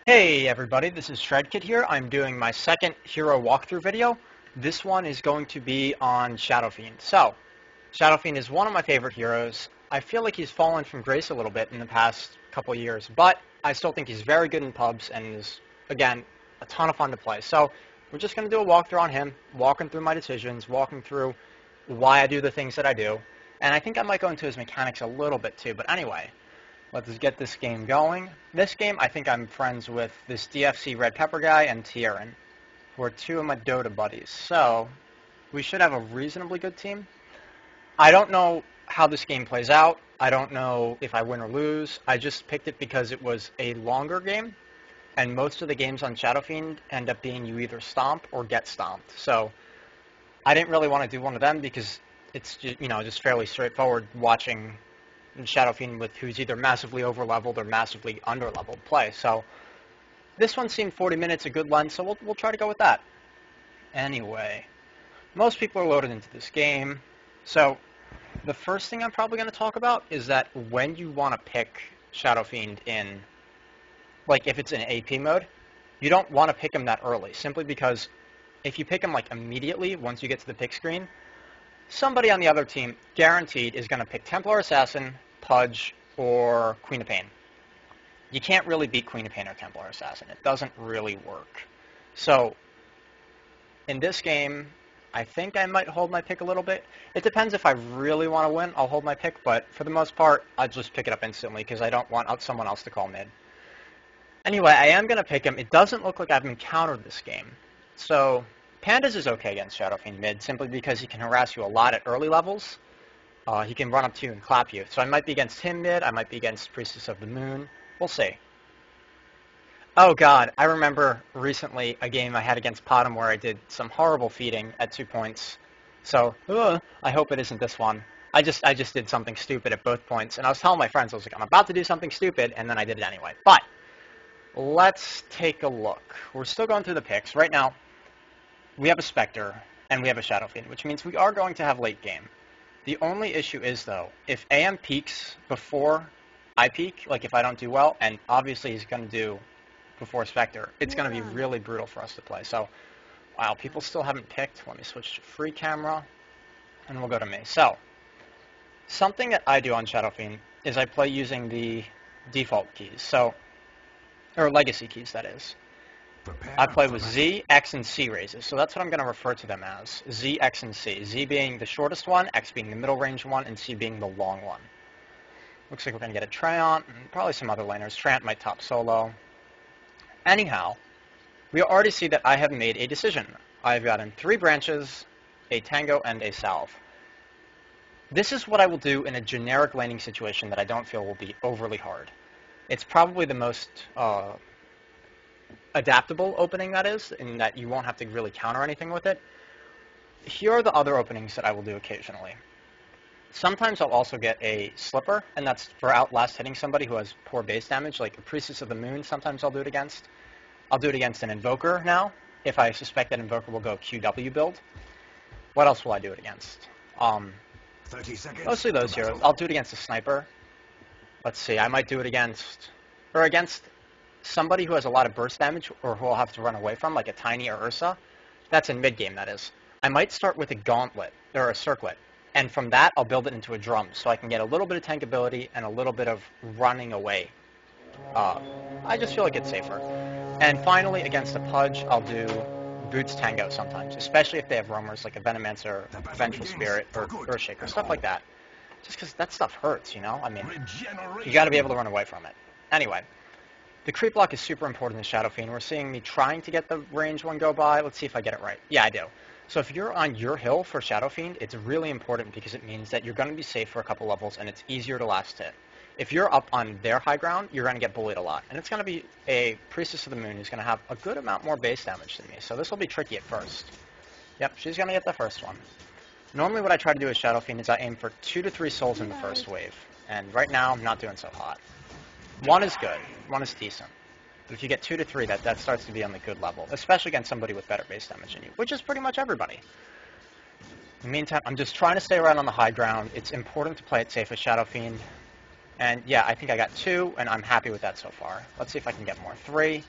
Hey everybody, this is Shredkid here. I'm doing my second hero walkthrough video. This one is going to be on Shadow Fiend. So, Shadow Fiend is one of my favorite heroes. I feel like he's fallen from grace a little bit in the past couple years, but I still think he's very good in pubs and is, again, a ton of fun to play. So, we're just going to do a walkthrough on him, walking through my decisions, walking through why I do the things that I do. And I think I might go into his mechanics a little bit too, but anyway. Let's get this game going. This game, I think I'm friends with this DFC Red Pepper guy and Tieran, who are two of my Dota buddies. So, we should have a reasonably good team. I don't know how this game plays out. I don't know if I win or lose. I just picked it because it was a longer game, and most of the games on Shadow Fiend end up being you either stomp or get stomped. So, I didn't really want to do one of them because it's just, just fairly straightforward watching Shadow Fiend with who's either massively over-leveled or massively under-leveled play. So this one seemed 40 minutes a good length, so we'll try to go with that. Anyway, most people are loaded into this game. So the first thing I'm probably going to talk about is that when you want to pick Shadow Fiend in, like if it's in AP mode, you don't want to pick him that early, simply because if you pick him like immediately once you get to the pick screen, somebody on the other team guaranteed is going to pick Templar Assassin, Pudge, or Queen of Pain. You can't really beat Queen of Pain or Templar Assassin. It doesn't really work. So, in this game, I think I might hold my pick a little bit. It depends if I really want to win, I'll hold my pick, but for the most part, I'll just pick it up instantly because I don't want someone else to call mid. Anyway, I am going to pick him. It doesn't look like I've encountered this game. So, Pandas is okay against Shadow Fiend mid, simply because he can harass you a lot at early levels. He can run up to you and clap you. So I might be against him mid, I might be against Priestess of the Moon. We'll see. Oh god, I remember recently a game I had against Potom where I did some horrible feeding at 2 points. So, I hope it isn't this one. I just did something stupid at both points, and I was telling my friends, I was like, I'm about to do something stupid, and then I did it anyway. But, let's take a look. We're still going through the picks. Right now, we have a Spectre, and we have a Shadow Fiend, which means we are going to have late game. The only issue is, though, if AM peaks before I peak, like if I don't do well, and obviously he's going to do before Spectre, it's going to be really brutal for us to play. So, wow, people still haven't picked. Let me switch to free camera, and we'll go to me. So, something that I do on Shadow Fiend is I play using the default keys, or legacy keys, that is. I play with Z, X, and C razes, so that's what I'm going to refer to them as, Z, X, and C. Z being the shortest one, X being the middle range one, and C being the long one. Looks like we're going to get a Treant, and probably some other laners. Treant might top solo. Anyhow, we already see that I have made a decision. I've gotten 3 branches, a Tango, and a Salve. This is what I will do in a generic laning situation that I don't feel will be overly hard. It's probably the most adaptable opening, that is, in that you won't have to really counter anything with it. Here are the other openings that I will do occasionally. Sometimes I'll also get a Slipper, and that's for outlast hitting somebody who has poor base damage, like a Priestess of the Moon. Sometimes I'll do it against. I'll do it against an Invoker now, if I suspect that Invoker will go QW build. What else will I do it against? 30 seconds. Mostly those here. I'll do it against a Sniper. Let's see, I might do it against somebody who has a lot of burst damage or who I'll have to run away from, like a Tiny or Ursa. That's in mid-game, that is. I might start with a Gauntlet, or a Circlet, and from that I'll build it into a Drum, so I can get a little bit of tank ability and a little bit of running away. I just feel like it's safer. And finally, against a Pudge, I'll do Boots Tango sometimes, especially if they have roamers like a Venomancer, Vengeful Spirit, or Earthshaker, stuff like that. Just because that stuff hurts, you know? I mean, you gotta be able to run away from it. Anyway. The creep block is super important in Shadow Fiend. We're seeing me trying to get the range one go by. Let's see if I get it right. Yeah, I do. So if you're on your hill for Shadow Fiend, it's really important because it means that you're going to be safe for a couple levels and it's easier to last hit. If you're up on their high ground, you're going to get bullied a lot. And it's going to be a Priestess of the Moon who's going to have a good amount more base damage than me. So this will be tricky at first. Yep, she's going to get the first one. Normally what I try to do with Shadow Fiend is I aim for 2 to 3 souls in the first wave. And right now, I'm not doing so hot. 1 is good. 1 is decent. But if you get 2 to 3, that starts to be on the good level, especially against somebody with better base damage than you, which is pretty much everybody. In the meantime, I'm just trying to stay around on the high ground. It's important to play it safe with Shadow Fiend. And yeah, I think I got 2, and I'm happy with that so far. Let's see if I can get more. 3.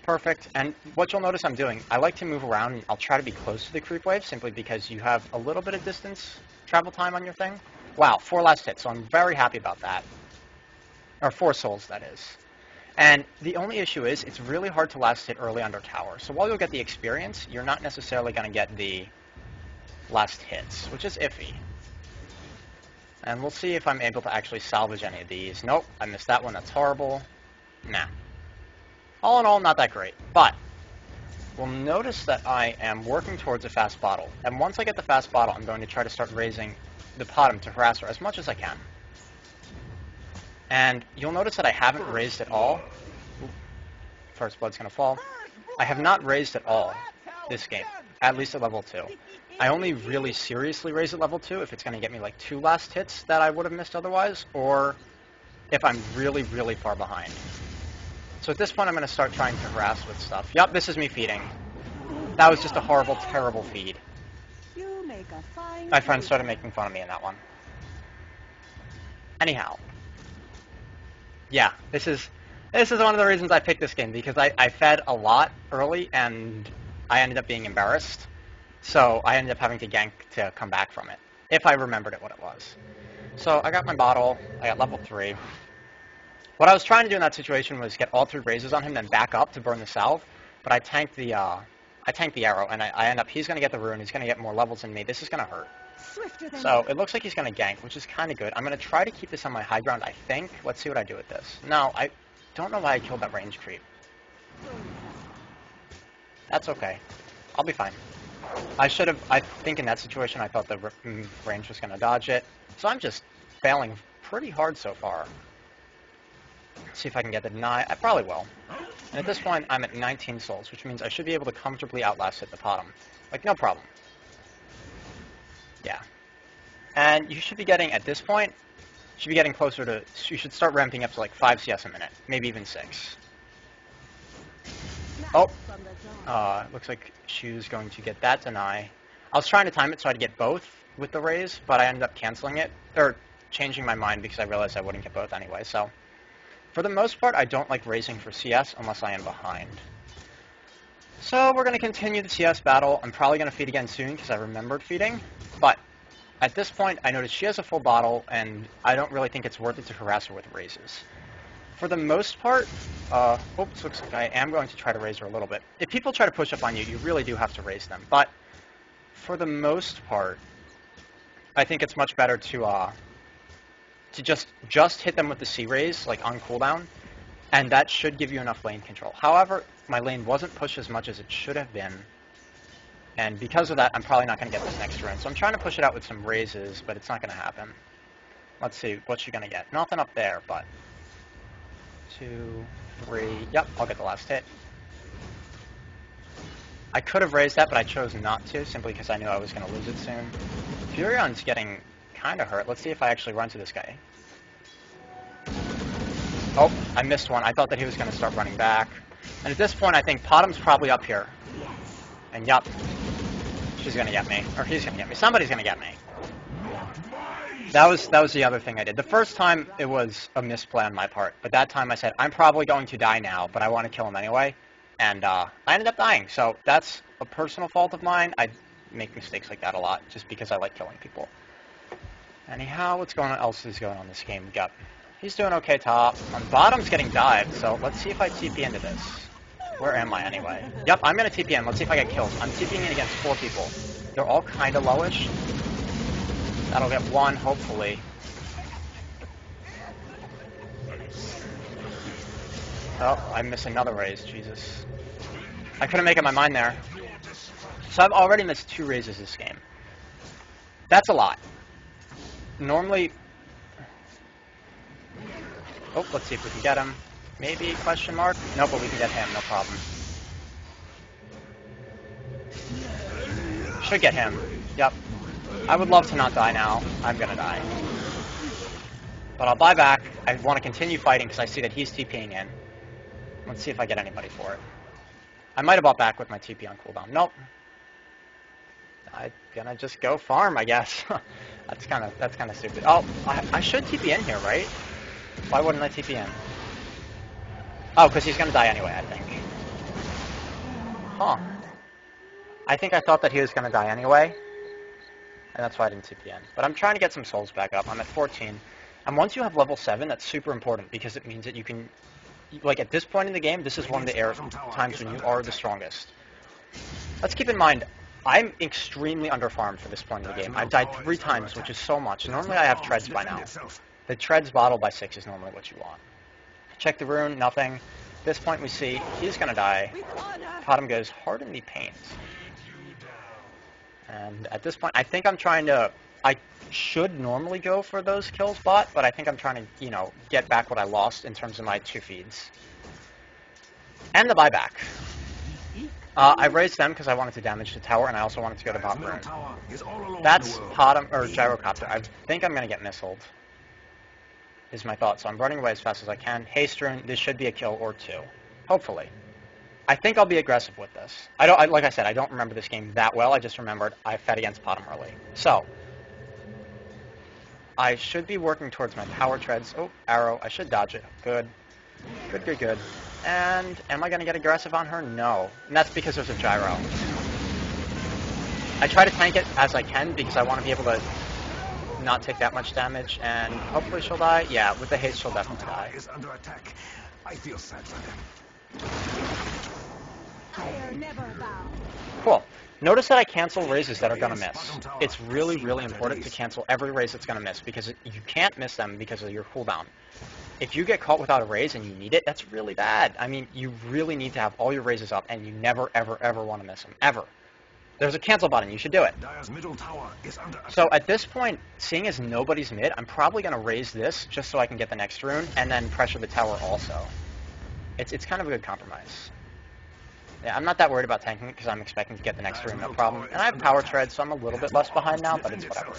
Perfect. And what you'll notice I'm doing, I like to move around, and I'll try to be close to the creep wave, simply because you have a little bit of distance travel time on your thing. Wow, 4 last hits, so I'm very happy about that. Or 4 souls, that is. And the only issue is, it's really hard to last hit early under tower. So while you'll get the experience, you're not necessarily going to get the last hits, which is iffy. And we'll see if I'm able to actually salvage any of these. Nope, I missed that one. That's horrible. Nah. All in all, not that great. But we'll notice that I am working towards a fast bottle. And once I get the fast bottle, I'm going to try to start raising the bottom to harass her as much as I can. And you'll notice that I haven't raised at all. Oop. First blood's going to fall. I have not raised at all this game, at least at level 2. I only really seriously raise at level 2 if it's going to get me like 2 last hits that I would have missed otherwise, or if I'm really, really far behind. So at this point, I'm going to start trying to harass with stuff. Yup, this is me feeding. That was just a horrible, terrible feed. My friends started making fun of me in that one. Anyhow. Yeah, this is one of the reasons I picked this game, because I fed a lot early, and I ended up being embarrassed. So I ended up having to gank to come back from it, if I remembered it what it was. So I got my bottle. I got level 3. What I was trying to do in that situation was get all 3 razes on him, then back up to burn the salve. But I tanked the arrow, and I end up, he's going to get the rune. He's going to get more levels than me. This is going to hurt. So it looks like he's going to gank, which is kind of good. I'm going to try to keep this on my high ground, I think. Let's see what I do with this. No, I don't know why I killed that range creep. That's okay. I'll be fine. I think in that situation I thought the range was going to dodge it. So I'm just failing pretty hard so far. Let's see if I can get the deny. I probably will. And at this point, I'm at 19 souls, which means I should be able to comfortably outlast hit the bottom. Like, no problem. Yeah. And you should be getting, at this point, you should be getting closer to, you should start ramping up to like 5 CS a minute, maybe even 6. Oh, looks like Shu's going to get that deny. I was trying to time it so I'd get both with the raise, but I ended up canceling it, or changing my mind because I realized I wouldn't get both anyway, so. For the most part, I don't like raising for CS unless I am behind. So we're going to continue the CS battle. I'm probably going to feed again soon because I remembered feeding, but at this point, I noticed she has a full bottle, and I don't really think it's worth it to harass her with raises. For the most part, oops, looks like I am going to try to raise her a little bit. If people try to push up on you, you really do have to raise them. But for the most part, I think it's much better to just hit them with the C raise, like on cooldown, and that should give you enough lane control. However, my lane wasn't pushed as much as it should have been, and because of that, I'm probably not going to get this next run. So I'm trying to push it out with some raises, but it's not going to happen. Let's see, what's she going to get? Nothing up there, but 2, 3, yep, I'll get the last hit. I could have raised that, but I chose not to, simply because I knew I was going to lose it soon. Furion's getting kind of hurt. Let's see if I actually run to this guy. Oh, I missed one. I thought that he was going to start running back. And at this point, I think Potom's probably up here. And yup, she's going to get me. Or he's going to get me. Somebody's going to get me. That was the other thing I did. The first time, it was a misplay on my part. But that time I said, I'm probably going to die now, but I want to kill him anyway. And I ended up dying. So that's a personal fault of mine. I make mistakes like that a lot, just because I like killing people. Anyhow, what's else is going on this game? He's doing okay top. On bottom's getting dived, so let's see if I TP into this. Where am I anyway? Yep, I'm going to TP in. Let's see if I get kills. I'm TPing in against 4 people. They're all kind of lowish. That'll get 1, hopefully. Oh, I missed another raise, Jesus. I couldn't make up my mind there. So I've already missed 2 raises this game. That's a lot. Normally... Oh, let's see if we can get him. Maybe, question mark? No, but we can get him, no problem. Should get him. Yep. I would love to not die now. I'm gonna die. But I'll buy back. I want to continue fighting because I see that he's TPing in. Let's see if I get anybody for it. I might have bought back with my TP on cooldown. Nope. I'm gonna just go farm, I guess. That's kind of stupid. Oh, I should TP in here, right? Why wouldn't I TP in? Oh, because he's going to die anyway, I think. Huh. I think I thought that he was going to die anyway, and that's why I didn't TP in. But I'm trying to get some souls back up. I'm at 14. And once you have level 7, that's super important, because it means that you can... Like, at this point in the game, this is one of the times when you are the strongest. Let's keep in mind, I'm extremely underfarmed for this point in the game. I've died 3 times, which is so much. Normally I have treads by now. The treads bottle by 6 is normally what you want. Check the rune, nothing. At this point we see he's going to die. Bottom goes hard in the paint. And at this point, I think I'm trying to... I should normally go for those kills bot, but I think I'm trying to, you know, get back what I lost in terms of my 2 feeds. And the buyback. I raised them because I wanted to damage the tower, and I also wanted to go to bot rune. That's bottom, or gyrocopter. I think I'm going to get missiled, is my thought. So I'm running away as fast as I can. Haste rune, this should be a kill or 2. Hopefully. I think I'll be aggressive with this. Like I said, I don't remember this game that well. I just remembered I fed against bottom early. So, I should be working towards my power treads. Oh, arrow. I should dodge it. Good. Good, good, good. And am I going to get aggressive on her? No. And that's because there's a gyro. I try to tank it as I can because I want to be able to not take that much damage, and hopefully she'll die. Yeah, with the haste she'll definitely die. Is under attack. I feel sad for them. Cool. Notice that I cancel razes that are going to miss. It's really, really important to cancel every raise that's going to miss, because you can't miss them because of your cooldown. If you get caught without a raise and you need it, that's really bad. I mean, you really need to have all your raises up, and you never, ever, ever want to miss them. Ever. There's a cancel button. You should do it. So at this point, seeing as nobody's mid, I'm probably going to raise this just so I can get the next rune, and then pressure the tower also. It's kind of a good compromise. Yeah, I'm not that worried about tanking it because I'm expecting to get the next rune, no problem. And I have power tread, so I'm a little bit less behind now, but it's whatever.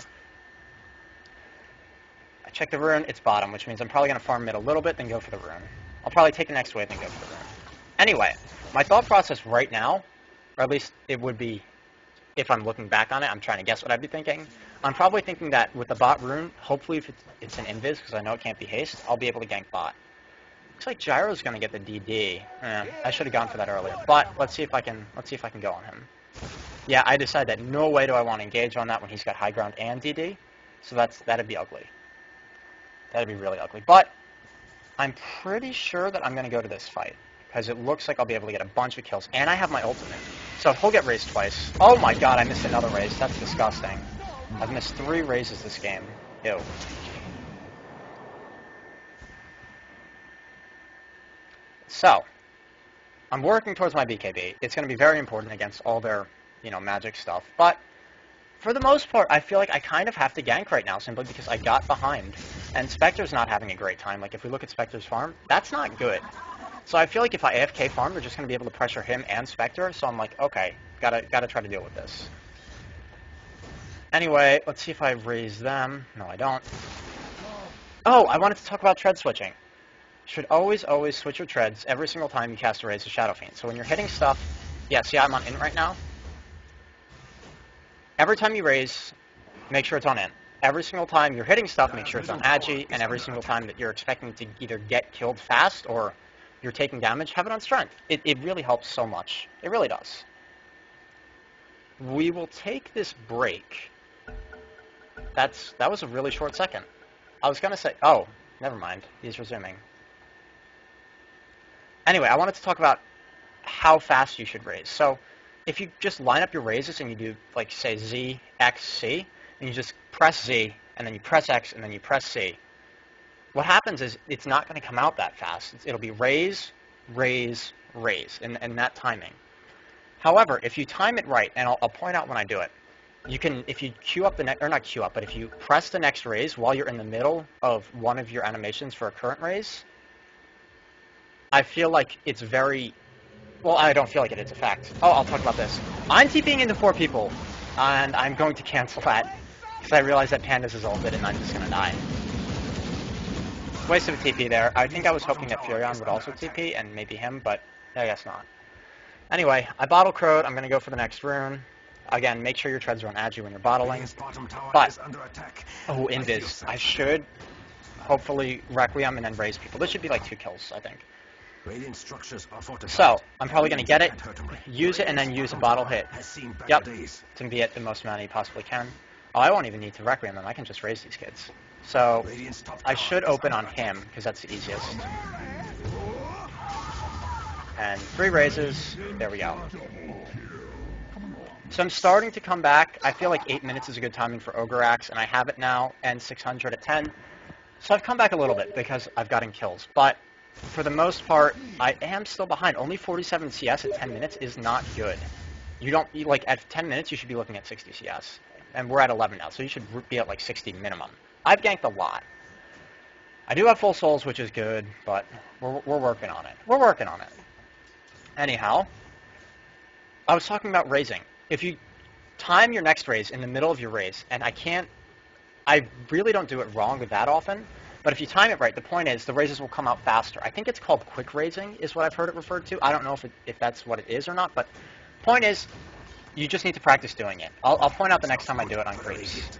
I check the rune, it's bottom, which means I'm probably going to farm mid a little bit, then go for the rune. I'll probably take the next wave, then go for the rune. Anyway, my thought process right now, or at least it would be, if I'm looking back on it, I'm trying to guess what I'd be thinking. I'm probably thinking that with the bot rune, hopefully if it's an invis, because I know it can't be haste, I'll be able to gank bot. Looks like Gyro's going to get the DD. I should have gone for that earlier, but let's see if I can go on him. Yeah, I decided that no way do I want to engage on that when he's got high ground and DD, so that'd be ugly. That'd be really ugly. But I'm pretty sure that I'm going to go to this fight, because it looks like I'll be able to get a bunch of kills, and I have my ultimate. So he'll get raised twice. Oh my god, I missed another raise. That's disgusting. I've missed 3 raises this game. Ew. So, I'm working towards my BKB. It's going to be very important against all their, magic stuff. But, for the most part, I feel like I kind of have to gank right now simply because I got behind. And Spectre's not having a great time. Like, if we look at Spectre's farm, that's not good. So I feel like if I AFK farm, they're just going to be able to pressure him and Spectre. So I'm like, okay, gotta try to deal with this. Anyway, let's see if I raise them. No, I don't. Oh, I wanted to talk about tread switching. Should always switch your treads every single time you cast a raise to Shadow Fiend. So when you're hitting stuff, yeah, see I'm on int right now? Every time you raise, make sure it's on int. Every single time you're hitting stuff, make sure it's on agi, and every single time that you're expecting to either get killed fast or you're taking damage, have it on strength. It really helps so much. It really does. We will take this break. That was a really short second. I was going to say, oh, never mind. He's resuming. Anyway, I wanted to talk about how fast you should raise. So if you just line up your raises and you do, like, say, Z, X, C, and you just press Z, and then you press X, and then you press C, what happens is it's not going to come out that fast. It'll be raise, raise, raise, in that timing. However, if you time it right, and I'll point out when I do it, you can, if you queue up the next, or not queue up, but if you press the next raise while you're in the middle of one of your animations for a current raise, I feel like it's very, well, I don't feel like it, it's a fact. Oh, I'll talk about this. I'm TPing into 4 people, and I'm going to cancel that, because I realize that Pandas is ulted, and I'm just going to die. Waste of a TP there. I think I was hoping that Furion would also TP, and maybe him, but I guess not. Anyway, I bottle crowed. I'm going to go for the next rune. Again, make sure your treads are on agi when you're bottling. But, oh, invis. I should hopefully Requiem and then raise people. This should be like 2 kills, I think. Radiant structures are fortified. So, I'm probably going to get it, Can't hurt away. use it, and then use a bottle hit. Has seen better Yep, days. to be at the most amount he possibly can. Oh, I won't even need to Requiem them. I can just raise these kids. So, Radiant's top I tower should is open under on attack. him, because that's the easiest. And 3 raises. There we go. So I'm starting to come back. I feel like 8 minutes is a good timing for Ogre Axe, and I have it now, and 600 at 10. So I've come back a little bit because I've gotten kills. But for the most part, I am still behind. Only 47 CS at 10 minutes is not good. Like, at 10 minutes, you should be looking at 60 CS. And we're at 11 now, so you should be at, like, 60 minimum. I've ganked a lot. I do have full souls, which is good, but we're working on it. We're working on it. Anyhow, I was talking about raising. If you time your next raise in the middle of your raise, and I really don't do it wrong that often, but if you time it right, the point is the raises will come out faster. I think it's called quick raising is what I've heard it referred to. I don't know if that's what it is or not, but point is you just need to practice doing it. I'll point out the next time I do it on creeps.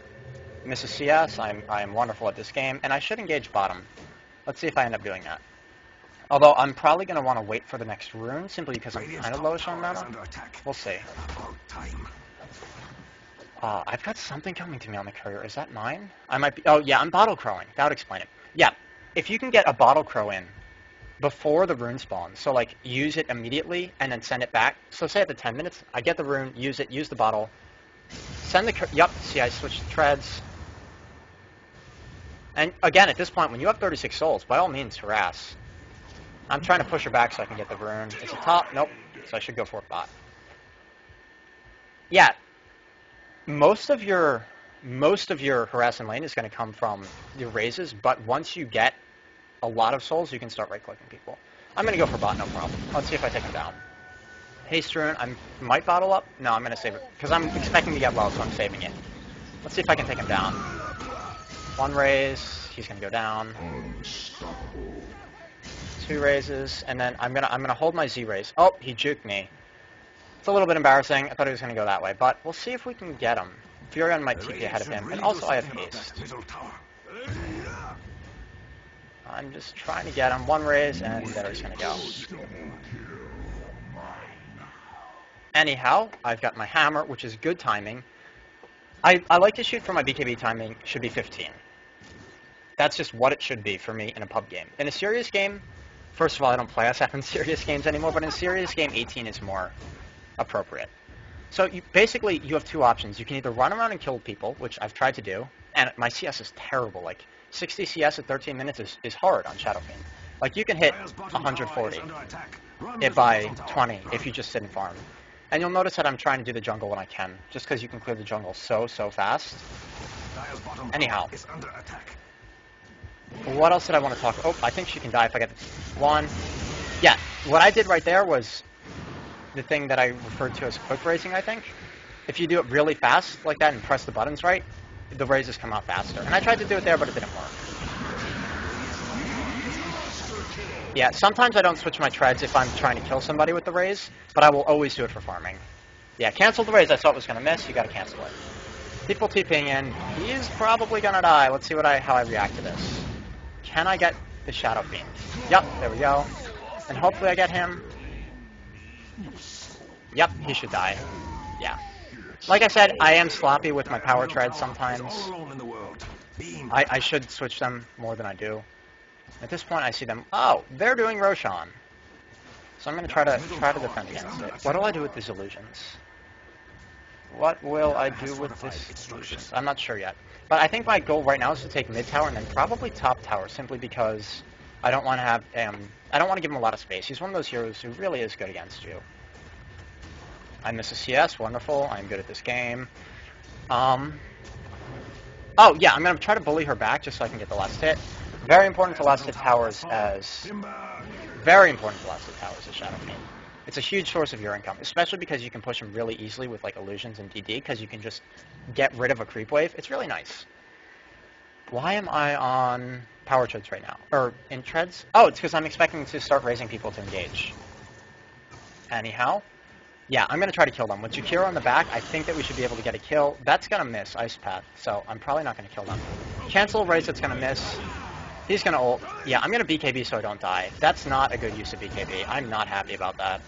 Mrs. CS, I am wonderful at this game, and I should engage bottom. Let's see if I end up doing that. Although I'm probably going to want to wait for the next rune, simply because I'm kind of lowish on mana. We'll see. About time. I've got something coming to me on the courier. Is that mine? I might be... Oh, yeah, I'm bottle crowing. That would explain it. Yeah, if you can get a bottle crow in before the rune spawns, so, like, use it immediately and then send it back. So say at the 10 minutes, I get the rune, use it, use the bottle, send the... Yep, see, I switched to treads. And, again, at this point, when you have 36 souls, by all means, harass. I'm trying to push her back so I can get the rune. Is it top? Nope. So I should go for it bot. Yeah. Most of your harass and lane is going to come from your raises, but once you get a lot of souls, you can start right-clicking people. I'm going to go for bot, no problem. Let's see if I take him down. Haste rune. I might bottle up. No, I'm going to save it, because I'm expecting to get low, so I'm saving it. Let's see if I can take him down. 1 raise. He's going to go down. 2 raises, and then I'm gonna hold my Z raise. Oh, he juked me. It's a little bit embarrassing. I thought he was gonna go that way, but we'll see if we can get him. Furion might TP ahead of him, and also I have haste. I'm just trying to get him. 1 raise, and there he's gonna go. Anyhow, I've got my hammer, which is good timing. I like to shoot for my BKB timing. Should be 15. That's just what it should be for me in a pub game. In a serious game, first of all, I don't play SF in serious games anymore, but in a serious game, 18 is more appropriate. So basically, you have 2 options. You can either run around and kill people, which I've tried to do, and my CS is terrible. Like, 60 CS at 13 minutes is hard on Shadow Fiend. Like, you can hit 140 it by 20 if you just sit and farm. And you'll notice that I'm trying to do the jungle when I can, just because you can clear the jungle so fast. Anyhow. What else did I want to talk about? Oh, I think she can die if I get the 1. Yeah, what I did right there was the thing that I referred to as quick raising, I think. If you do it really fast like that and press the buttons right, the raises come out faster. And I tried to do it there, but it didn't work. Yeah, sometimes I don't switch my treads if I'm trying to kill somebody with the raise, but I will always do it for farming. Yeah, cancel the raise. I thought was going to miss. You got to cancel it. People TPing in. He's probably going to die. Let's see how I react to this. Can I get the Shadow Fiend? Yep, there we go. And hopefully I get him. Yep, he should die. Yeah. Like I said, I am sloppy with my power treads sometimes. I should switch them more than I do. At this point, I see them. Oh, they're doing Roshan. So I'm going to try to defend against it. What do I do with these illusions? What will I do with this illusions? I'm not sure yet. But I think my goal right now is to take mid tower and then probably top tower, simply because I don't want to have I don't want to give him a lot of space. He's one of those heroes who really is good against you. I miss a CS, wonderful. I'm good at this game. Oh yeah, I'm gonna try to bully her back just so I can get the last hit. Very important to last hit towers as Shadow Fiend. It's a huge source of your income, especially because you can push him really easily with like illusions and DD, because you can just get rid of a creep wave. It's really nice. Why am I on power treads right now? Or in treads? Oh, it's because I'm expecting to start raising people to engage. Anyhow, yeah, I'm going to try to kill them. With Jakiro on the back, I think that we should be able to get a kill. That's going to miss Ice Path, so I'm probably not going to kill them. Cancel raise, that's going to miss. He's gonna ult. Yeah, I'm gonna BKB so I don't die. That's not a good use of BKB. I'm not happy about that.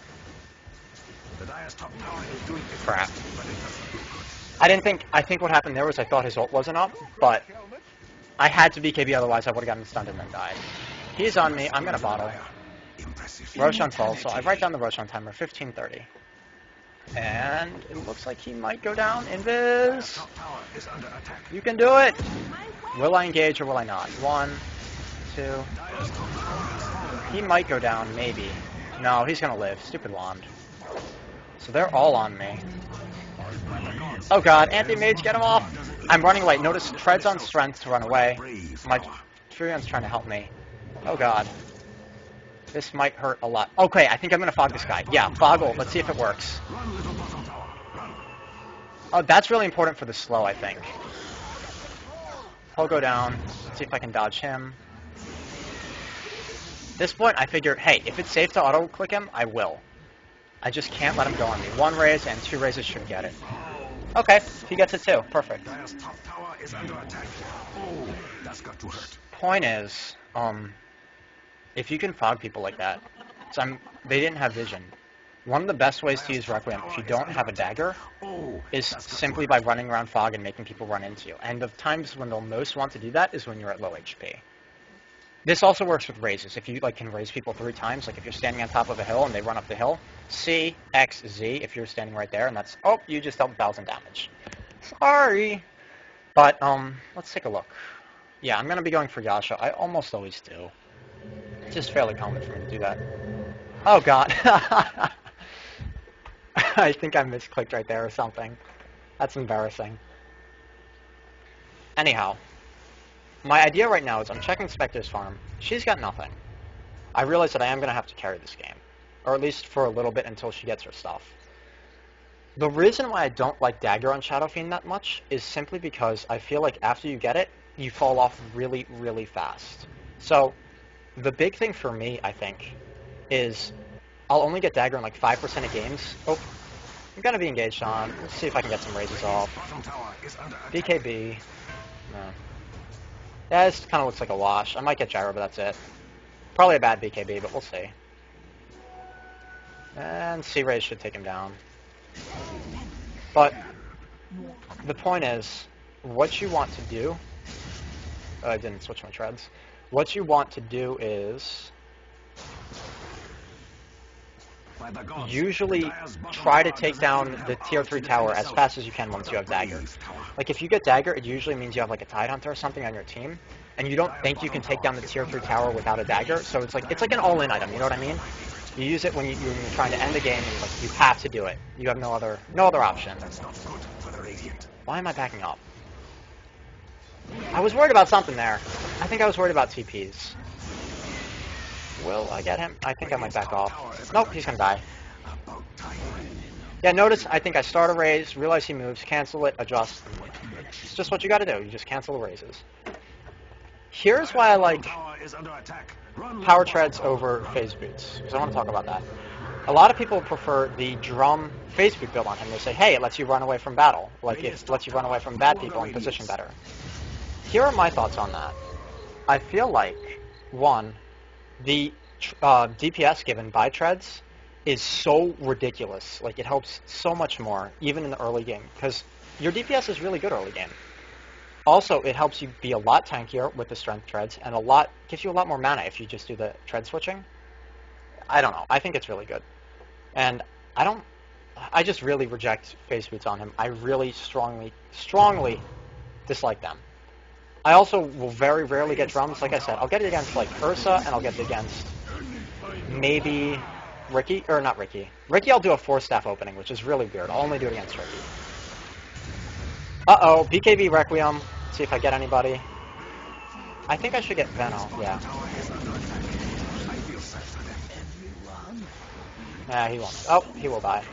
The Dire's top tower is doing its Crap. best, but it doesn't look good. I think what happened there was I thought his ult wasn't up, but I had to BKB, otherwise I would have gotten stunned and then died. He's on me. I'm gonna bottle. Impressive. Roshan falls, so I write down the Roshan timer, 15:30. And it looks like he might go down. Invis! Top tower is under attack. You can do it! Will I engage or will I not? 1, 2. Dire's top tower is falling. He might go down, maybe. No, he's gonna live. Stupid wand. So they're all on me. Oh god, anti-mage, get him off! I'm running away. Notice treads on strength to run away. My Furion's trying to help me. Oh god. This might hurt a lot. Okay, I think I'm gonna fog this guy. Yeah, fog ult. Let's see if it works. Run, little bottom tower. Run. Oh, that's really important for the slow, I think. He'll go down. Let's see if I can dodge him. At this point, I figured, hey, if it's safe to auto-click him, I will. I just can't let him go on me. 1 raise and 2 raises should get it. Okay, he gets it too. Perfect. Dire's top tower is under attack. Oh, that's got to hurt. Point is, if you can fog people like that, they didn't have vision. One of the best ways to use Requiem if you don't have a dagger Oh, is simply by running around fog and making people run into you. And the times when they'll most want to do that is when you're at low HP. This also works with raises. If you can raise people 3 times, like if you're standing on top of a hill and they run up the hill, C, X, Z if you're standing right there, and that's, oh, you just dealt 1,000 damage. Sorry. But, let's take a look. Yeah, I'm going to be going for Yasha. I almost always do. It's just fairly common for me to do that. Oh, God. I think I misclicked right there or something. That's embarrassing. Anyhow, my idea right now is I'm checking Spectre's farm. She's got nothing. I realize that I am going to have to carry this game. Or at least for a little bit until she gets her stuff. The reason why I don't like Dagger on Shadow Fiend that much is simply because I feel like after you get it, you fall off really, really fast. So, the big thing for me, I think, is I'll only get Dagger in like 5% of games. Oh, I'm going to be engaged on. Let's see if I can get some raises off. bottom tower is under attack. BKB. No. Yeah, this kind of looks like a wash. I might get Gyro, but that's it. Probably a bad BKB, but we'll see. And C-Raise should take him down. But the point is, what you want to do... I didn't switch my treads. What you want to do is By the gods, usually the Dire's bottom try to tower take does down not the have tier power 3 to tower defend as itself. fast as you can once you have Dagger. Brave tower. Like, if you get Dagger, it usually means you have, like, a Tidehunter or something on your team, and you don't think you can take down the tier 3 tower without a Dagger, so it's like an all-in item, you know what I mean? You use it when you're trying to end the game, and, like, you have to do it. You have no other option. That's not good for the Radiant. Why am I backing up? I was worried about something there. I think I was worried about TPs. Will I get him? I think I might back off. Nope, he's gonna die. About time. Yeah, notice I think I start a raise, realize he moves, cancel it, adjust. It's just what you gotta do. You just cancel the raises. Here's why I like Tower is under attack. Run, power little treads bottom tower. over phase boots, because I want to talk about that. A lot of people prefer the drum phase boot build on him. They say, hey, it lets you run away from battle. Like, it lets you run away from bad people and position better. Here are my thoughts on that. I feel like, one, the DPS given by treads is so ridiculous. Like, it helps so much more, even in the early game, because your DPS is really good early game. Also, it helps you be a lot tankier with the strength treads, and gives you a lot more mana if you just do the tread switching. I don't know. I think it's really good. And I just really reject phase boots on him. I really strongly dislike them. I also will very rarely get drums. Like I said, I'll get it against like Ursa, and I'll get it against maybe Ricky, or not Ricky. Ricky I'll do a 4-staff opening, which is really weird. I'll only do it against Ricky. Uh-oh, BKB Requiem. See if I get anybody. I think I should get Veno, yeah. Nah, he won't. Oh, he will die.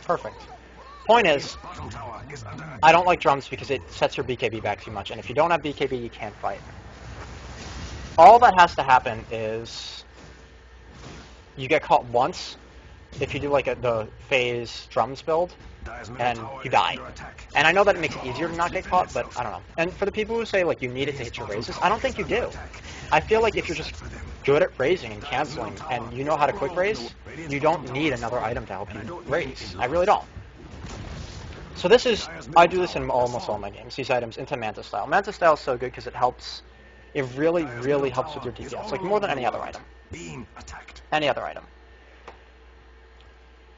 Perfect. Point is, I don't like drums because it sets your BKB back too much, and if you don't have BKB, you can't fight. All that has to happen is you get caught once, if you do like the phase drums build, Dire's middle and tower you is die. under attack. And I know that it makes it easier to not get caught, but I don't know. And for the people who say like you need it to hit your razes, I don't think you do. I feel like if you're just good at raising and canceling, and you know how to quick raise, you don't need another item to help you raise. I really don't. So this is, I do this in almost all my games, these items into Manta Style. Manta Style is so good because it helps, it really, really helps with your DPS, like more than any other item. Being attacked. Any other item.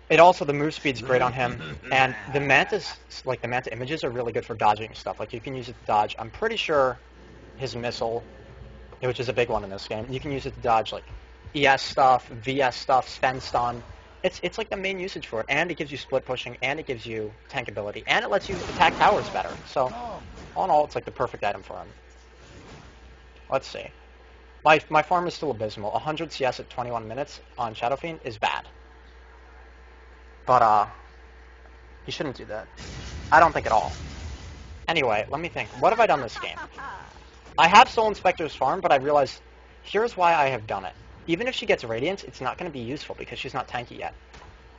It also, the move speed's great on him, and the Mantas, like the Manta images are really good for dodging stuff. Like you can use it to dodge, I'm pretty sure his missile, which is a big one in this game, you can use it to dodge like ES stuff, VS stuff, Sven stun. It's like the main usage for it, and it gives you split pushing, and it gives you tank ability, and it lets you attack towers better. So, all in all, it's like the perfect item for him. Let's see. My farm is still abysmal. 100 CS at 21 minutes on Shadow Fiend is bad. But, you shouldn't do that. I don't think at all. Anyway, let me think. What have I done this game? I have stolen Spectre's farm, but I realized here's why I have done it. Even if she gets Radiance, it's not going to be useful because she's not tanky yet.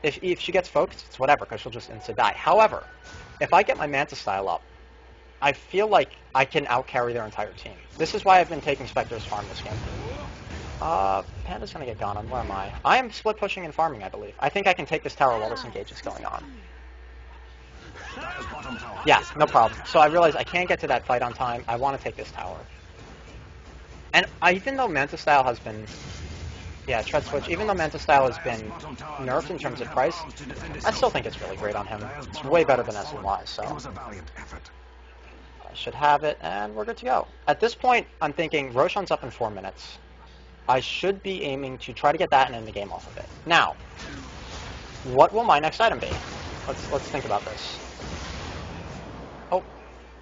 If she gets Focused, it's whatever because she'll just insta-die. However, if I get my Manta Style up, I feel like I can outcarry their entire team. This is why I've been taking Spectre's farm this game. Panda's going to get gone on. Where am I? I am split pushing and farming, I believe. I think I can take this tower while this engage is going on. Dire's bottom tower. Yeah, no problem. So I realize I can't get to that fight on time. I want to take this tower. And even though Manta Style has been... Yeah, Tread Switch. Even though Manta Style has been nerfed in terms of price, I still think it's really great on him. It's way better than SNY, so It was a valiant effort. I should have it, and we're good to go. At this point, I'm thinking Roshan's up in 4 minutes. I should be aiming to try to get that and end the game off of it. Now, what will my next item be? Let's think about this. Oh,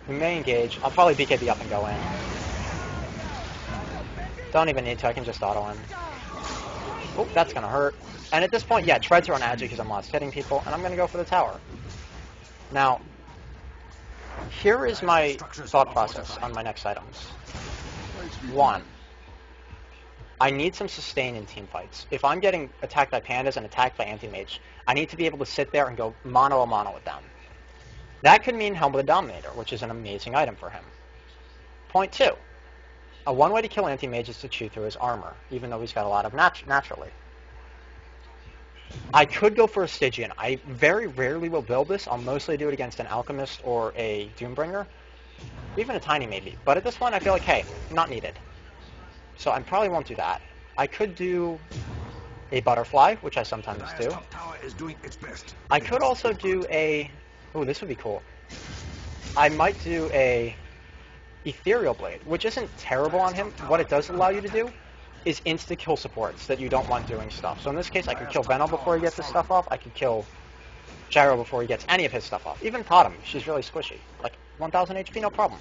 we may engage. I'll probably BKB up and go in. Don't even need to, I can just auto him. Oh, that's going to hurt. And at this point, yeah, Treads are on Agi because I'm lost hitting people, and I'm going to go for the tower. Now, here is my thought process on my next items. 1, I need some sustain in team fights. If I'm getting attacked by pandas and attacked by anti-mage, I need to be able to sit there and go mano-a-mano with them. That could mean Helm of the Dominator, which is an amazing item for him. Point 2. One way to kill anti-mage is to chew through his armor, even though he's got a lot of naturally. I could go for a Stygian. I very rarely will build this. I'll mostly do it against an Alchemist or a Doombringer, even a Tiny maybe. But at this point, I feel like, hey, not needed. So I probably won't do that. I could do a Butterfly, which I sometimes do. Dire's top tower is doing its best. I could also do a... Oh, this would be cool. I might do a Ethereal Blade, which isn't terrible on him. What it does allow you to do is insta-kill supports that you don't want doing stuff. So in this case, I could kill Venal before he gets his stuff off. I could kill Gyro before he gets any of his stuff off. Even Potom, she's really squishy. Like, 1000 HP, no problem.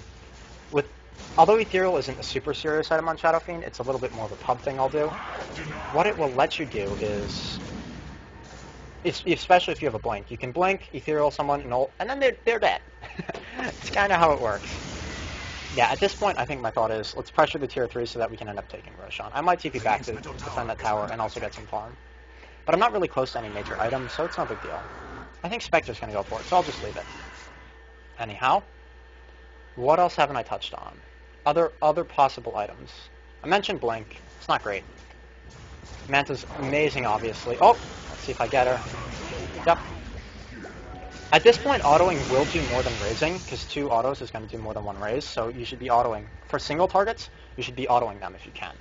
Although Ethereal isn't a super serious item on Shadow Fiend, it's a little bit more of a pub thing I'll do. What it will let you do is... especially if you have a blink. You can blink, Ethereal someone, and then they're dead. It's kind of how it works. Yeah, at this point, I think my thought is, let's pressure the tier 3 so that we can end up taking Roshan. I might TP back to defend that tower and also get some farm. But I'm not really close to any major items, so it's no big deal. I think Spectre's going to go for it, so I'll just leave it. Anyhow, what else haven't I touched on? Other possible items. I mentioned Blink. It's not great. Manta's amazing, obviously. Oh, let's see if I get her. Yep. At this point, autoing will do more than raising, because 2 autos is going to do more than 1 raise, so you should be autoing. For single targets, you should be autoing them if you can.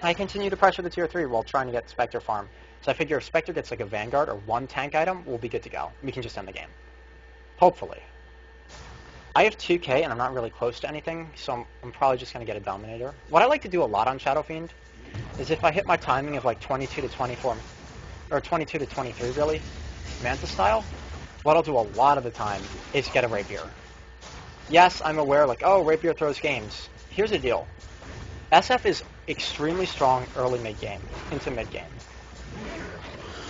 I continue to pressure the tier 3 while trying to get Spectre farm. So I figure if Spectre gets like a Vanguard or 1 tank item, we'll be good to go. We can just end the game. Hopefully. I have 2k and I'm not really close to anything, so I'm probably just going to get a Dominator. What I like to do a lot on Shadow Fiend is if I hit my timing of like 22 to 24, or 22 to 23 really, Manta style, what I'll do a lot of the time is get a Rapier. Yes, I'm aware like, oh, Rapier throws games. Here's the deal. SF is extremely strong early mid-game, into mid-game.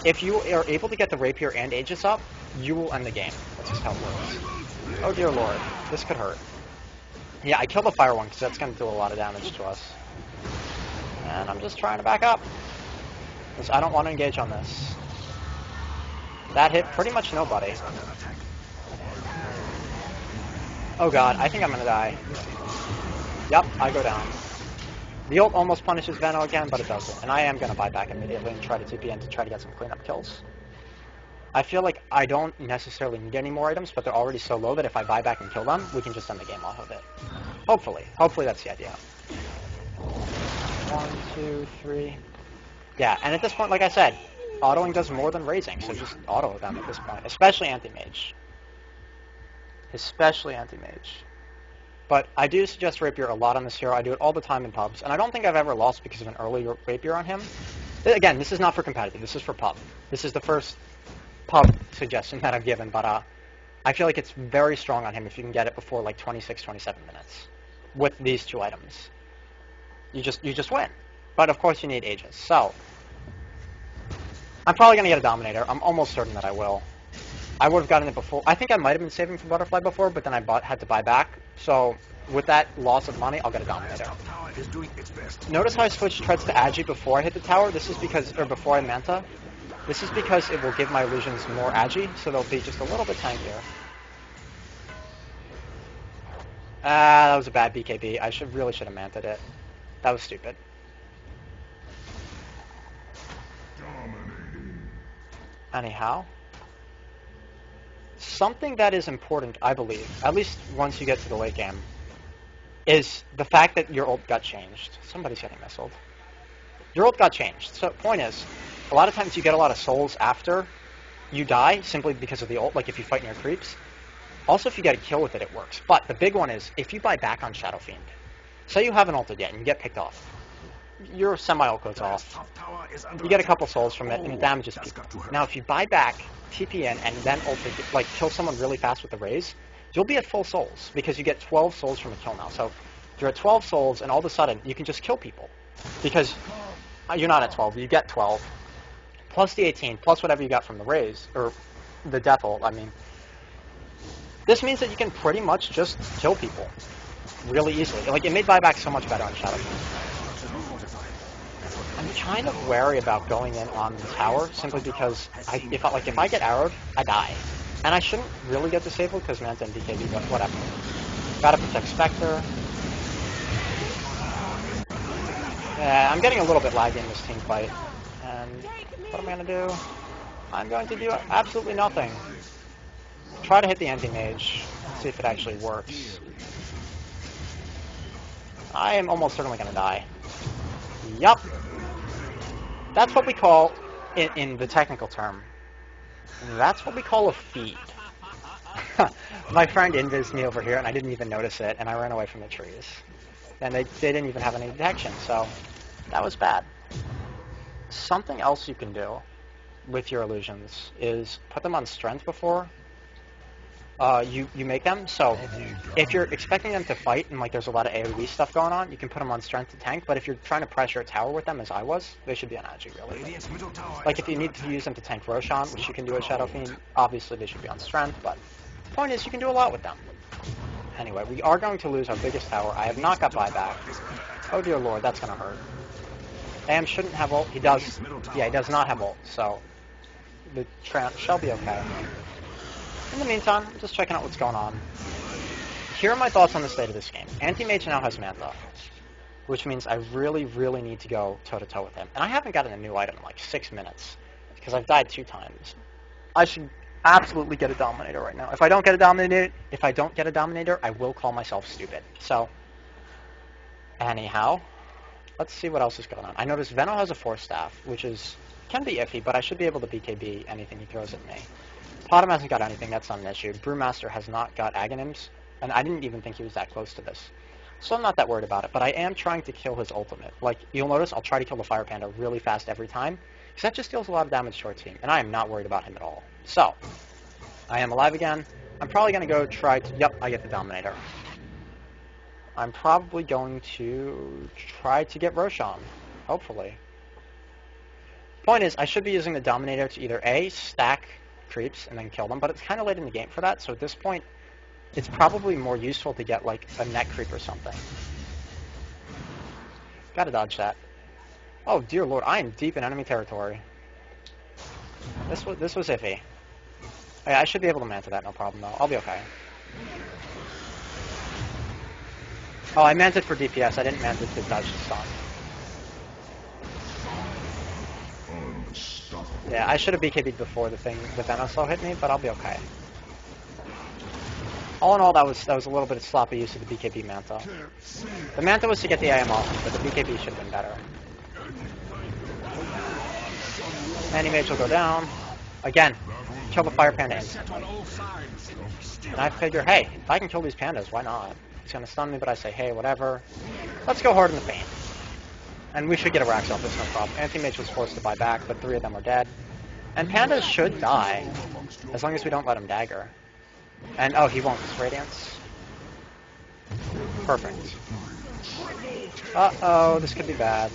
If you are able to get the Rapier and Aegis up, you will end the game. That's just how it works. Oh dear lord, this could hurt. Yeah, I killed the Fire one because that's going to do a lot of damage to us. And I'm just trying to back up. Because I don't want to engage on this. That hit pretty much nobody. Oh god, I think I'm gonna die. Yep, I go down. The ult almost punishes Veno again, but it doesn't. And I am gonna buy back immediately and try to TP in to try to get some cleanup kills. I feel like I don't necessarily need any more items, but they're already so low that if I buy back and kill them, we can just end the game off of it. Hopefully. Hopefully that's the idea. 1, 2, 3. Yeah, and at this point, like I said, autoing does more than raising, so just auto them at this point, especially anti-mage. Especially anti-mage. But I do suggest rapier a lot on this hero. I do it all the time in pubs, and I don't think I've ever lost because of an early rapier on him. Again, this is not for competitive. This is for pub. This is the first pub suggestion that I've given, but I feel like it's very strong on him if you can get it before like 26, 27 minutes with these two items. You just win. But of course you need Aegis. So I'm probably going to get a Dominator. I'm almost certain that I will. I would have gotten it before. I think I might have been saving for Butterfly before, but then I had to buy back. So with that loss of money, I'll get a Dominator. Notice how I switched treads to Agi before I hit the tower? This is because, or before I Manta. This is because it will give my illusions more Agi, so they'll be just a little bit tankier. That was a bad BKB. I really should have Manta'd it. That was stupid. Anyhow. Something that is important, I believe, at least once you get to the late game, is the fact that your ult got changed. Somebody's getting missiled. Your ult got changed. So point is, a lot of times you get a lot of souls after you die simply because of the ult, like if you fight near creeps. Also, if you get a kill with it, it works. But the big one is, if you buy back on Shadow Fiend, say you haven't ulted yet and you get picked off, your semi-ult goes off, you get a couple souls from it, and it damages people. Now, if you buy back, TP in, and then ult, like kill someone really fast with the raise, you'll be at full souls, because you get 12 souls from a kill now. So you're at 12 souls, and all of a sudden, you can just kill people. Because you're not at 12, you get 12, plus the 18, plus whatever you got from the raise, or the death ult, I mean. This means that you can pretty much just kill people really easily. Like, it made buyback so much better on Shadow Fiend. I'm kind of wary about going in on the tower simply because if I get arrowed, I die. And I shouldn't really get disabled because Manta and BKB, but whatever. Gotta protect Spectre. Yeah, I'm getting a little bit laggy in this team fight. And what am I going to do? I'm going to do absolutely nothing. Try to hit the anti-mage. See if it actually works. I am almost certainly going to die. Yup. That's what we call, in the technical term, that's what we call a feed. My friend invised me over here, and I didn't even notice it, and I ran away from the trees. And they didn't even have any detection, so that was bad. Something else you can do with your illusions is put them on strength before you make them. So if you're expecting them to fight and like there's a lot of AoE stuff going on, you can put them on strength to tank. But if you're trying to pressure a tower with them, as I was, they should be on Agi, really. Like if you need to use them to tank Roshan, which you can do with Shadow Fiend, obviously they should be on strength. But the point is, you can do a lot with them. Anyway, we are going to lose our biggest tower. I have not got buyback. Oh dear lord, that's going to hurt. Am shouldn't have ult. He does. Yeah, he does not have ult. So the Trant shall be okay. In the meantime, I'm just checking out what's going on. Here are my thoughts on the state of this game. Anti-Mage now has Manta, which means I really, really need to go toe-to-toe with him. And I haven't gotten a new item in like 6 minutes, because I've died 2 times. I should absolutely get a Dominator right now. If I don't get a Dominator, I will call myself stupid. So, anyhow, let's see what else is going on. I noticed Veno has a Force Staff, which can be iffy, but I should be able to BKB anything he throws at me. Potom hasn't got anything, that's not an issue. Brewmaster has not got Aghanims, and I didn't even think he was that close to this. So I'm not that worried about it, but I am trying to kill his ultimate. Like, you'll notice I'll try to kill the Fire Panda really fast every time, because that just deals a lot of damage to our team, and I am not worried about him at all. So, I am alive again. I'm probably going to go try to... Yep, I get the Dominator. I'm probably going to try to get Roshan, hopefully. Point is, I should be using the Dominator to either A, stack creeps and then kill them, but it's kind of late in the game for that, so at this point, it's probably more useful to get, like, a net creep or something. Gotta dodge that. Oh, dear lord, I am deep in enemy territory. This was iffy. Yeah, I should be able to manta that, no problem, though. I'll be okay. Oh, I manted for DPS. I didn't mant it to dodge the stun. Yeah, I should have BKB'd before the Venom Slow hit me, but I'll be okay. All in all, that was a little bit of sloppy use of the BKB Manta. The Manta was to get the AM off, but the BKB should have been better. Anti-Mage will go down. Again, kill the Fire Panda instantly. And I figure, hey, if I can kill these pandas, why not? He's going to stun me, but I say, hey, whatever. Let's go hard in the paint. And we should get a Rax off this, no problem. Anti-Mage was forced to buy back, but 3 of them are dead. And pandas should die, as long as we don't let him dagger. And, oh, he won't. It's Radiance. Perfect. Uh-oh, this could be bad.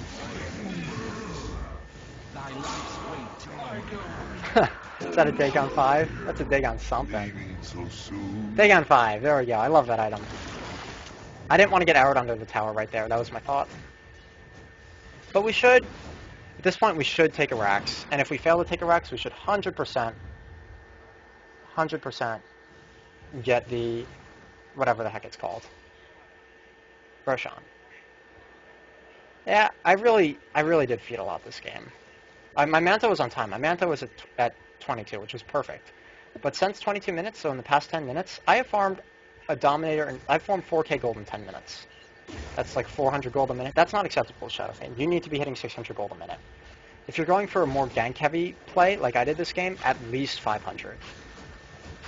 Is that a Dagon 5? That's a Dagon something. Dagon 5, there we go. I love that item. I didn't want to get arrowed under the tower right there. That was my thought. But we should, at this point, we should take a Rax. And if we fail to take a Rax, we should 100% get the, whatever the heck it's called. Roshan. Yeah, I really did feed a lot this game. My Manta was on time. My Manta was at 22, which was perfect. But since 22 minutes, so in the past 10 minutes, I have farmed a Dominator, and I've farmed 4k gold in 10 minutes. That's like 400 gold a minute. That's not acceptable, Shadow Fiend. You need to be hitting 600 gold a minute. If you're going for a more gank-heavy play, like I did this game, at least 500.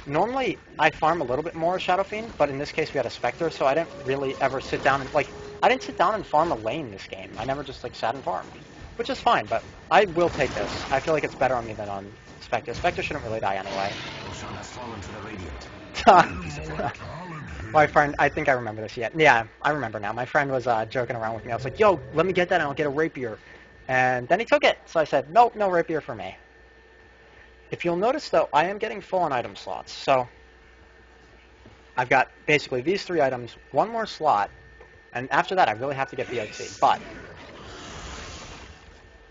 Normally, I farm a little bit more Shadow Fiend, but in this case we had a Spectre, so I didn't really ever sit down and, like, I didn't sit down and farm a lane this game. I never just, like, sat and farmed. Which is fine, but I will take this. I feel like it's better on me than on Spectre. Spectre shouldn't really die anyway. My friend, I think I remember this yet. Yeah, I remember now. My friend was joking around with me. I was like, yo, let me get that and I'll get a rapier. And then he took it. So I said, nope, no rapier for me. If you'll notice, though, I am getting full on item slots. So I've got basically these 3 items, 1 more slot, and after that I really have to get BOT. But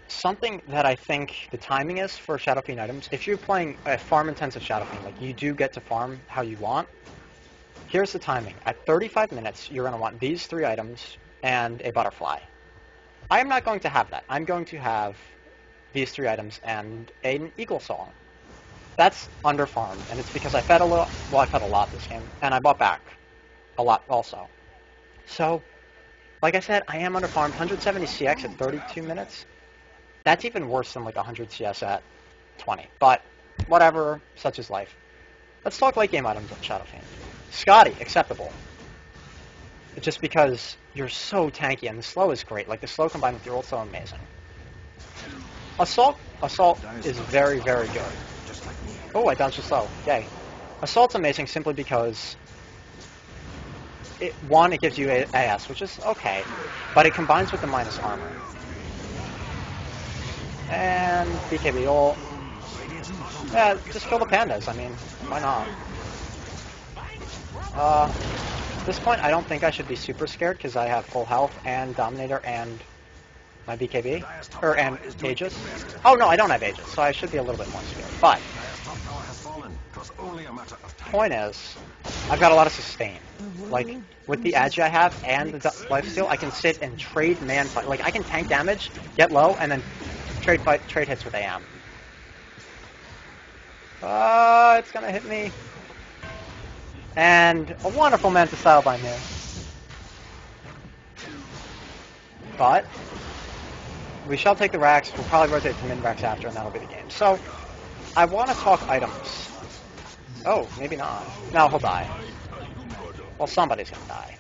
something that I think the timing is for Shadow Fiend items, if you're playing a farm-intensive Shadow Fiend, like you do get to farm how you want, here's the timing. At 35 minutes, you're going to want these 3 items and a butterfly. I am not going to have that. I'm going to have these 3 items and an Eagle Song. That's under-farmed, and it's because I fed a little, well, I fed a lot this game, and I bought back a lot also. So, like I said, I am under-farmed. 170 CX at 32 minutes. That's even worse than like 100 CS at 20. But, whatever, such is life. Let's talk late game items on Shadow Fiend. Scotty, acceptable. It's just because you're so tanky, and the slow is great. Like, the slow combined with your ult is so amazing. Assault is very, very good. Oh, I dodged the slow. Yay. Assault's amazing simply because, it gives you AS, which is okay, but it combines with the minus armor. And BKB ult. Yeah, just kill the pandas. I mean, why not? At this point, I don't think I should be super scared because I have full health and Dominator and my BKB, and Aegis. Oh no, I don't have Aegis, so I should be a little bit more scared. But point is, I've got a lot of sustain. Like, with the Agi I have and the lifesteal, I can sit and trade man fight. Like, I can tank damage, get low, and then trade hits with AM. It's gonna hit me. And a wonderful Manta style by me. But we shall take the Rax. We'll probably rotate to min-Rax after, and that'll be the game. So, I want to talk items. Oh, maybe not. No, he'll die. Well, somebody's going to die.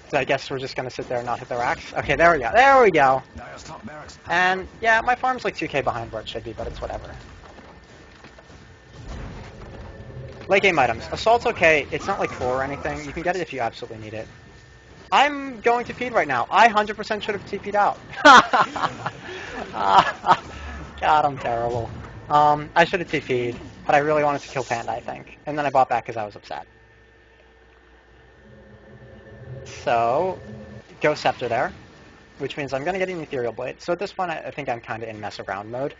So I guess we're just going to sit there and not hit the Rax. Okay, there we go. There we go. And, yeah, my farm's like 2k behind where it should be, but it's whatever. Late game items. Assault's okay. It's not like 4 or anything. You can get it if you absolutely need it. I'm going to feed right now. I 100% should have TP'd out. God, I'm terrible. I should have TP'd, but I really wanted to kill Panda, I think. And then I bought back because I was upset. So, go Scepter there. which means I'm going to get an Ethereal Blade. So at this point, I think I'm kind of in mess around mode.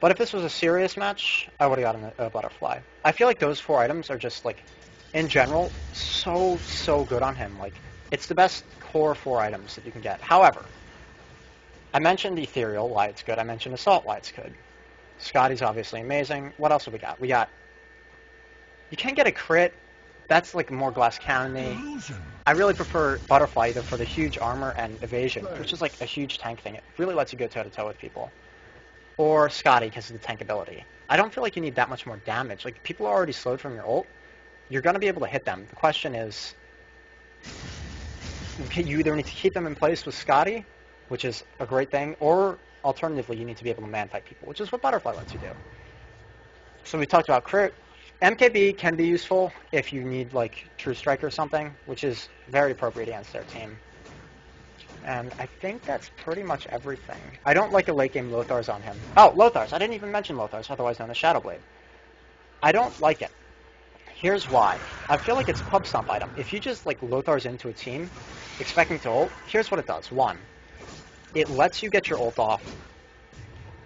But if this was a serious match, I would have gotten a Butterfly. I feel like those 4 items are just, like, in general, so good on him. Like, it's the best core 4 items that you can get. However, I mentioned Ethereal, why it's good. I mentioned Assault, why it's good. Scotty's obviously amazing. What else have we got? You can get a crit. That's like more glass cannon-y. I really prefer Butterfly either for the huge armor and evasion, which is like a huge tank thing. It really lets you go toe-to-toe with people. Or Scotty because of the tank ability. I don't feel like you need that much more damage. Like, people are already slowed from your ult. You're going to be able to hit them. The question is, you either need to keep them in place with Scotty, which is a great thing, or alternatively, you need to be able to man-fight people, which is what Butterfly lets you do. So we talked about crit. MKB can be useful if you need, like, True Strike or something, which is very appropriate against their team. And I think that's pretty much everything. I don't like a late-game Lothar's on him. Oh, Lothar's. I didn't even mention Lothar's, otherwise known as Shadow Blade. I don't like it. Here's why. I feel like it's a pub stomp item. If you just, like, Lothar's into a team, expecting to ult, here's what it does. 1, it lets you get your ult off.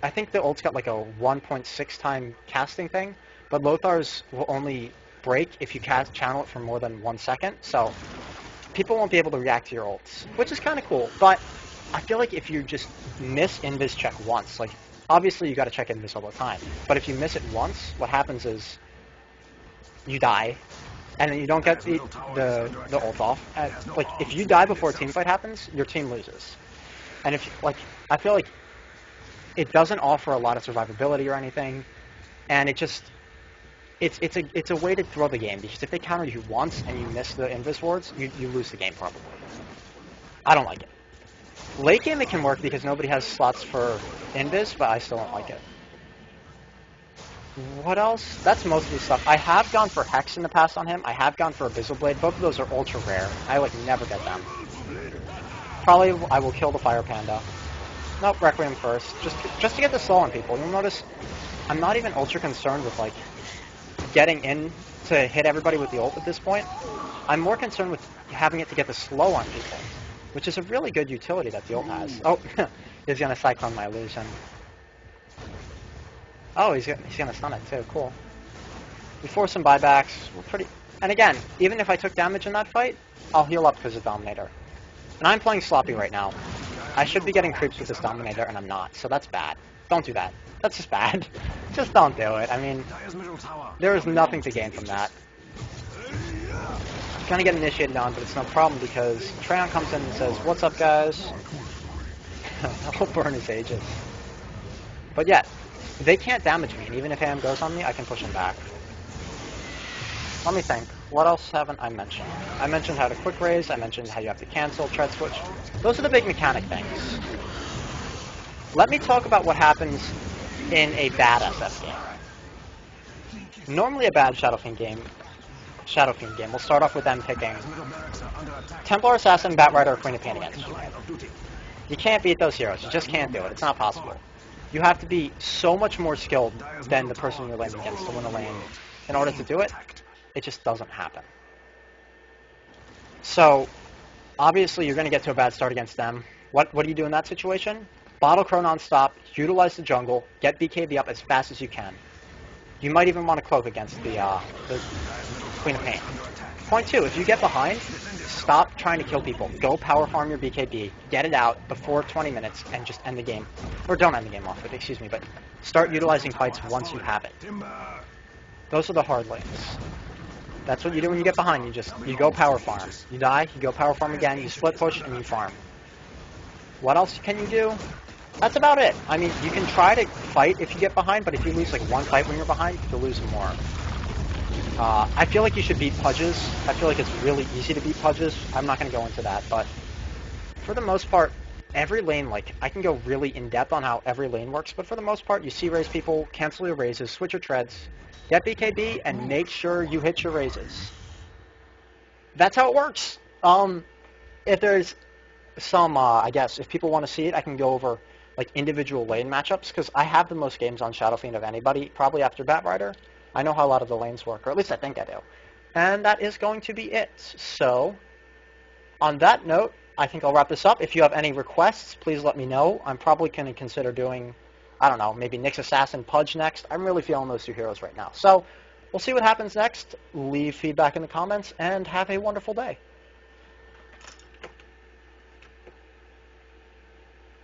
I think the ult's got, like, a 1.6 time casting thing, but Lothar's will only break if you channel it for more than 1 second, so people won't be able to react to your ults, which is kind of cool, but I feel like if you just miss invis check once, like, obviously you got to check invis all the time, but if you miss it once, what happens is you die, and then you don't get the ult off. And, like, if you die before a team fight happens, your team loses. And if, like, I feel like it doesn't offer a lot of survivability or anything, and it just, it's a way to throw the game, because if they counter you once and you miss the invis wards, you lose the game probably. I don't like it. Late game it can work because nobody has slots for invis, but I still don't like it. What else? That's most of the stuff. I have gone for Hex in the past on him. I have gone for Abyssal Blade. Both of those are ultra rare. I, like, never get them. Probably I will kill the Fire Panda. Nope, Requiem first. Just to get the slow on people. You'll notice I'm not even ultra concerned with, like, getting in to hit everybody with the ult at this point. I'm more concerned with having it to get the slow on people, which is a really good utility that the ult has. Oh, he's going to Cyclone my illusion. Oh, he's going to stun it too. Cool. We force some buybacks. We're pretty... And again, even if I took damage in that fight, I'll heal up because of Dominator. And I'm playing sloppy right now. I should be getting creeps with this Dominator, and I'm not. So that's bad. Don't do that. That's just bad. Just don't do it. I mean, there is nothing to gain from that. I'm going to get initiated on, but it's no problem because Treon comes in and says, "What's up, guys?" I'll burn his Aegis. But yeah, they can't damage me, and even if AM goes on me, I can push him back. Let me think. What else haven't I mentioned? I mentioned how to quick raise, I mentioned how you have to cancel, tread switch. Those are the big mechanic things. Let me talk about what happens in a bad SF game. Normally a bad Shadow Fiend game, we'll start off with them picking Templar Assassin, Batrider, or Queen of Pain against you. You can't beat those heroes, you just can't do it, it's not possible. You have to be so much more skilled than the person you're laning against to win a lane. In order to do it, it just doesn't happen. So, obviously you're going to get to a bad start against them. What do you do in that situation? Bottle Crow non-stop, utilize the jungle, get BKB up as fast as you can. You might even want to cloak against the Queen of Pain. Point 2, if you get behind, stop trying to kill people. Go power farm your BKB, get it out before 20 minutes, and just end the game. Or don't end the game off with, excuse me, but start utilizing fights once you have it. Those are the hard lanes. That's what you do when you get behind. You go power farm. You die, you go power farm again, you split push, and you farm. What else can you do? That's about it. I mean, you can try to fight if you get behind, but if you lose like one fight when you're behind, you'll lose more. I feel like you should beat Pudges. I feel like it's really easy to beat Pudges. I'm not going to go into that, but for the most part, every lane, like, I can go really in-depth on how every lane works, but for the most part, you see raise people, cancel your raises, switch your treads, get BKB, and make sure you hit your raises. That's how it works. If there's some, I guess, if people want to see it, I can go over, like, individual lane matchups, because I have the most games on Shadow Fiend of anybody, probably after Batrider. I know how a lot of the lanes work, or at least I think I do. And that is going to be it. So, on that note, I think I'll wrap this up. If you have any requests, please let me know. I'm probably going to consider doing, I don't know, maybe Nyx Assassin Pudge next. I'm really feeling those two heroes right now. So we'll see what happens next. Leave feedback in the comments, and have a wonderful day.